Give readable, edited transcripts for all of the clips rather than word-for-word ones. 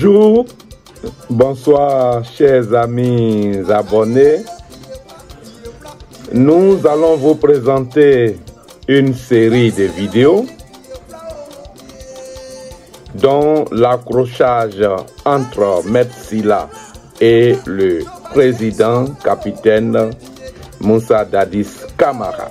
Bonjour, bonsoir chers amis abonnés. Nous allons vous présenter une série de vidéos dont l'accrochage entre Maître Sylla et le président capitaine Moussa Dadis Camara.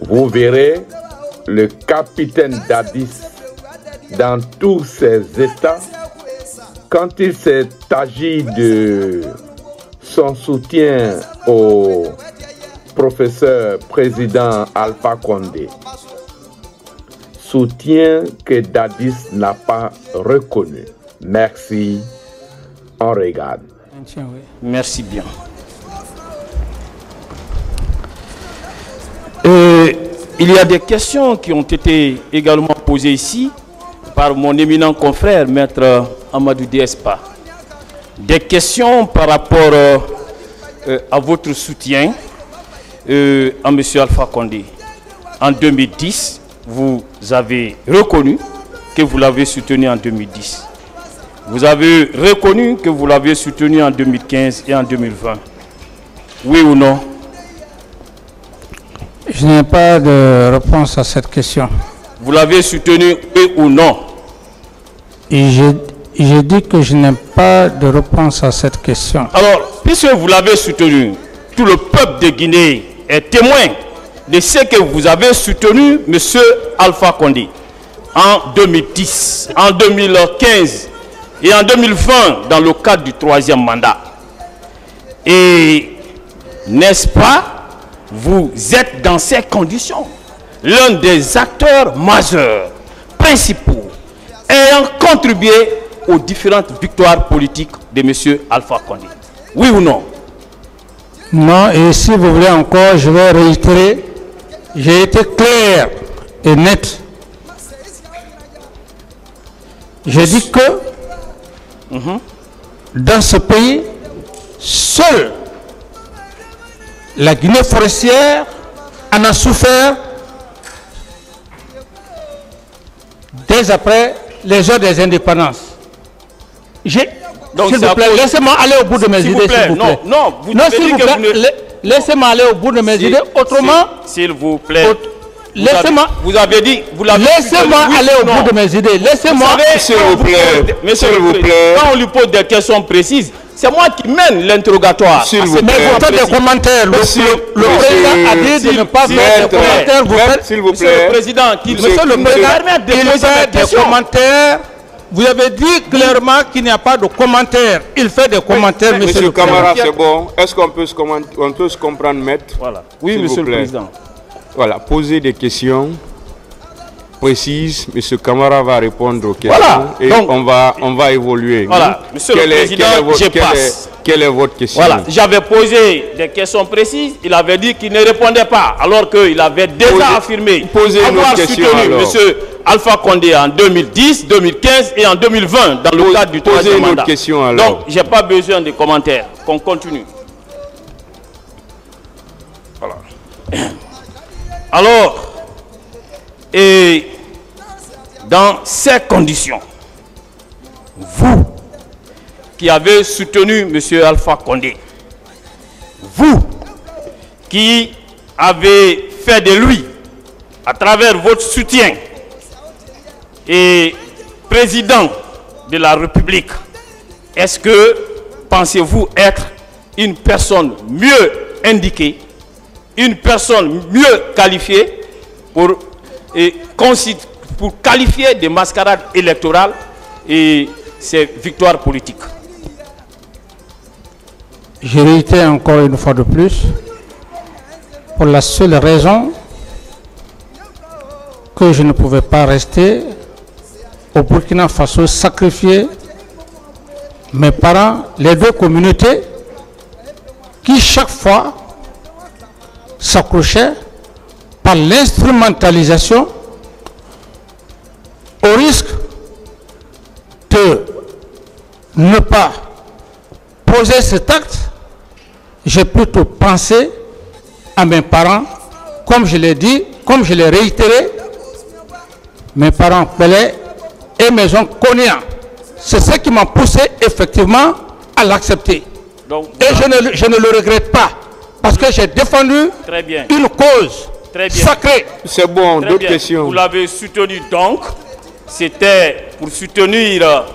Vous verrez le capitaine Dadis dans tous ses états quand il s'agit de son soutien au professeur président Alpha Condé. Soutien que Dadis n'a pas reconnu. Merci. On regarde. Merci bien. Il y a des questions qui ont été également posées ici par mon éminent confrère, Maître Amadou Despa. Des questions par rapport à votre soutien à M. Alpha Condé. En 2010, vous avez reconnu que vous l'avez soutenu en 2010. Vous avez reconnu que vous l'avez soutenu en 2015 et en 2020. Oui ou non? Je n'ai pas de réponse à cette question. Vous l'avez soutenu, oui ou non? Et j'ai dit que je n'ai pas de réponse à cette question. Alors, puisque vous l'avez soutenu, tout le peuple de Guinée est témoin de ce que vous avez soutenu, M. Alpha Condé, en 2010, en 2015 et en 2020, dans le cadre du 3e mandat. Et, n'est-ce pas, vous êtes dans ces conditions l'un des acteurs majeurs, principaux, ayant contribué aux différentes victoires politiques de M. Alpha Condé. Oui ou non? Non, et si vous voulez encore, je vais réitérer. J'ai été clair et net. J'ai dit que dans ce pays, seule la Guinée forestière en a souffert dès après les heures des indépendances. S'il vous plaît, laissez-moi aller au bout de mes idées, s'il vous plaît. Non, s'il vous plaît, laissez-moi aller au bout de mes idées. Autrement, s'il vous plaît, laissez-moi. Vous avez dit, vous l'avez. Laissez-moi aller au bout de mes idées. Laissez-moi. S'il vous plaît, monsieur, quand on lui pose des questions précises, c'est moi qui mène l'interrogatoire. Mais vous faites des commentaires. Le président a dit de ne pas faire des commentaires. S'il vous plaît. Monsieur le président, il fait des commentaires. Vous avez dit clairement qu'il n'y a pas de commentaires. Il fait des commentaires, monsieur le président. Camara, c'est bon. Est-ce qu'on peut se comprendre, maître? Voilà. Oui, monsieur le président. Voilà, poser des questions précises. Monsieur Camara va répondre aux questions. Voilà. Et donc, on va évoluer. Voilà, monsieur le président, je passe. Quelle est votre question? Voilà, j'avais posé des questions précises. Il avait dit qu'il ne répondait pas, alors qu'il avait déjà affirmé avoir soutenu monsieur Alpha Condé en 2010, 2015 et en 2020 dans le cadre du 3e mandat. Donc, je n'ai pas besoin de commentaires. Qu'on continue. Voilà. Alors, et dans ces conditions, vous qui avez soutenu M. Alpha Condé, vous qui avez fait de lui, à travers votre soutien, et président de la République, est-ce que pensez-vous être une personne mieux indiquée, une personne mieux qualifiée pour qualifier de mascarade électorale et ces victoires politiques? Je réitère encore une fois de plus, pour la seule raison que je ne pouvais pas rester au Burkina Faso, sacrifier mes parents, les deux communautés qui chaque fois s'accrochaient par l'instrumentalisation au risque de ne pas poser cet acte. J'ai plutôt pensé à mes parents, comme je l'ai dit, comme je l'ai réitéré, mes parents Pelé et Maison Konia, C'est ce qui m'a poussé effectivement à l'accepter. Et je ne le regrette pas, parce que j'ai défendu une cause sacrée. C'est bon, d'autres questions. Vous l'avez soutenu donc, c'était pour soutenir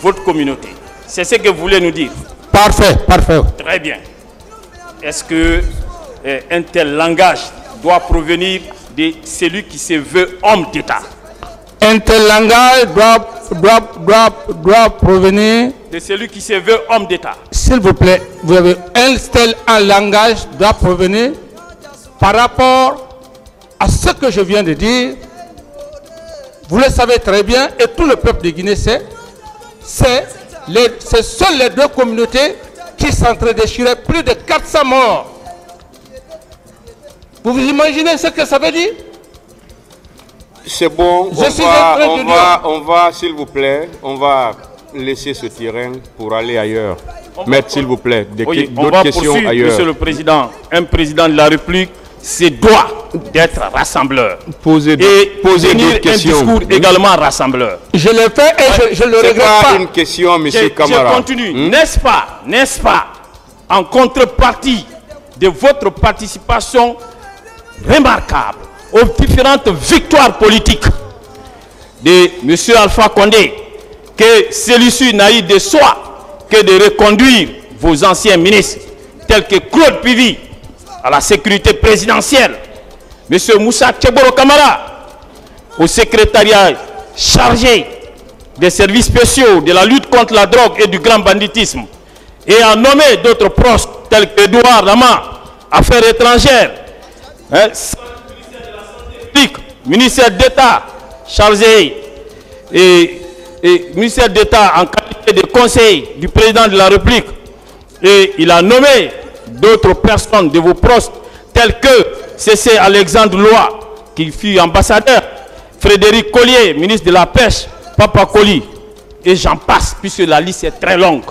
votre communauté. C'est ce que vous voulez nous dire. Parfait, parfait. Très bien. Est-ce que un tel langage doit provenir de celui qui se veut homme d'État? Un tel langage doit provenir de celui qui se veut homme d'État. S'il vous plaît, vous avez un langage doit provenir par rapport à ce que je viens de dire. Vous le savez très bien, et tout le peuple de Guinée sait, c'est seules les deux communautés qui s'entredéchiraient, plus de 400 morts. Vous vous imaginez ce que ça veut dire? C'est bon, on va, s'il vous plaît, on va laisser ce terrain pour aller ailleurs. Maître, s'il vous plaît, d'autres questions ailleurs. Monsieur le Président, un président de la République se doit d'être rassembleur. Posez d'autres questions. Un discours également rassembleur. Je l'ai fait et je le regrette pas. C'est pas une question, monsieur Camara. Je continue. N'est-ce pas, en contrepartie de votre participation remarquable aux différentes victoires politiques de M. Alpha Condé, que celui-ci n'a eu de soi que de reconduire vos anciens ministres, tels que Claude Pivi à la sécurité présidentielle, M. Moussa Tcheboro Kamara au secrétariat chargé des services spéciaux de la lutte contre la drogue et du grand banditisme, et a nommé d'autres proches tels que Edouard Rama, Affaires étrangères, ministère d'État chargé et ministère d'État en qualité de conseiller du président de la République, et il a nommé d'autres personnes de vos postes tels que C.C. Alexandre Loa qui fut ambassadeur, Frédéric Collier, ministre de la Pêche, Papa Koli, et j'en passe puisque la liste est très longue.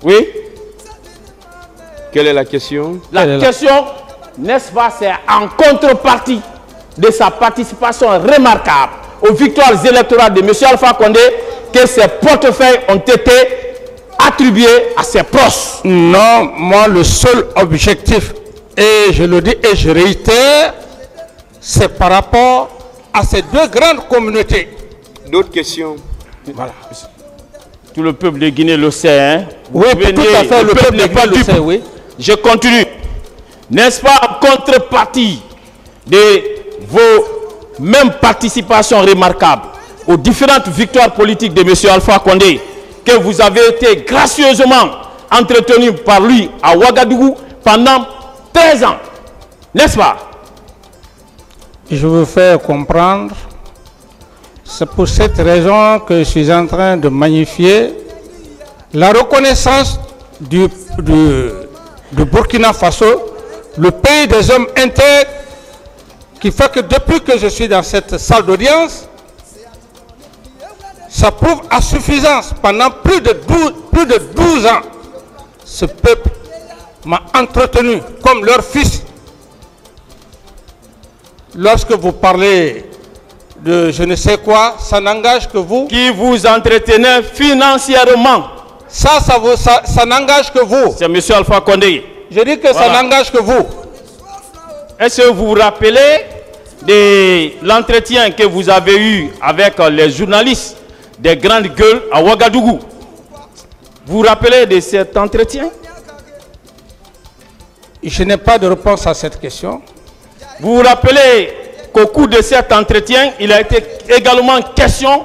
Oui? Quelle est la question? La question, n'est-ce pas, c'est en contrepartie de sa participation remarquable aux victoires électorales de M. Alpha Condé que ses portefeuilles ont été attribués à ses proches. Non, moi le seul objectif, et je le dis et je réitère, c'est par rapport à ces deux grandes communautés. D'autres questions? Voilà. Tout le peuple de Guinée le sait, hein? Oui, tout à fait, le peuple n'est pas le sait, oui. Je continue. N'est-ce pas, en contrepartie de vos mêmes participations remarquables aux différentes victoires politiques de M. Alpha Condé, que vous avez été gracieusement entretenu par lui à Ouagadougou pendant 13 ans, n'est-ce pas? Je veux faire comprendre, c'est pour cette raison que je suis en train de magnifier la reconnaissance du Burkina Faso, le pays des hommes intègres, qui fait que depuis que je suis dans cette salle d'audience, ça prouve à suffisance. Pendant plus de 12 ans, ce peuple m'a entretenu comme leur fils. Lorsque vous parlez de je ne sais quoi, ça n'engage que vous. Qui vous entretenez financièrement. Ça n'engage que vous. C'est M. Alpha Condé. Je dis que ça n'engage que vous. Est-ce que vous vous rappelez de l'entretien que vous avez eu avec les journalistes des grandes gueules à Ouagadougou? Vous vous rappelez de cet entretien? Je n'ai pas de réponse à cette question. Vous vous rappelez qu'au cours de cet entretien, il a été également question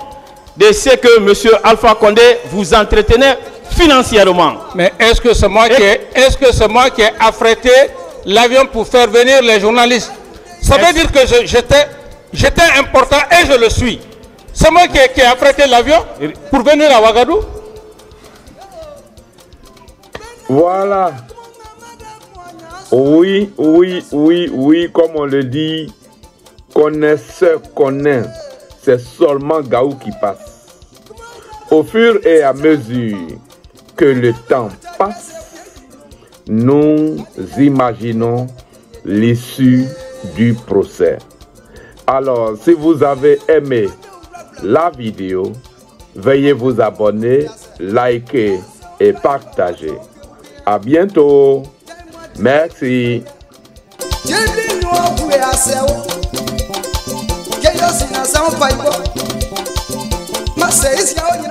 de ce que M. Alpha Condé vous entretenait financièrement. Mais est-ce que c'est moi, qui ai affrété l'avion pour faire venir les journalistes? Ça veut dire que j'étais important et je le suis. C'est moi qui ai affrété l'avion pour venir à Ouagadougou. Voilà. Oui, comme on le dit, connaisseur connaît, c'est seulement Gaou qui passe. Au fur et à mesure que le temps passe, nous imaginons l'issue du procès. Alors, si vous avez aimé la vidéo, veuillez vous abonner, liker et partager. À bientôt. Merci. Mas é isso que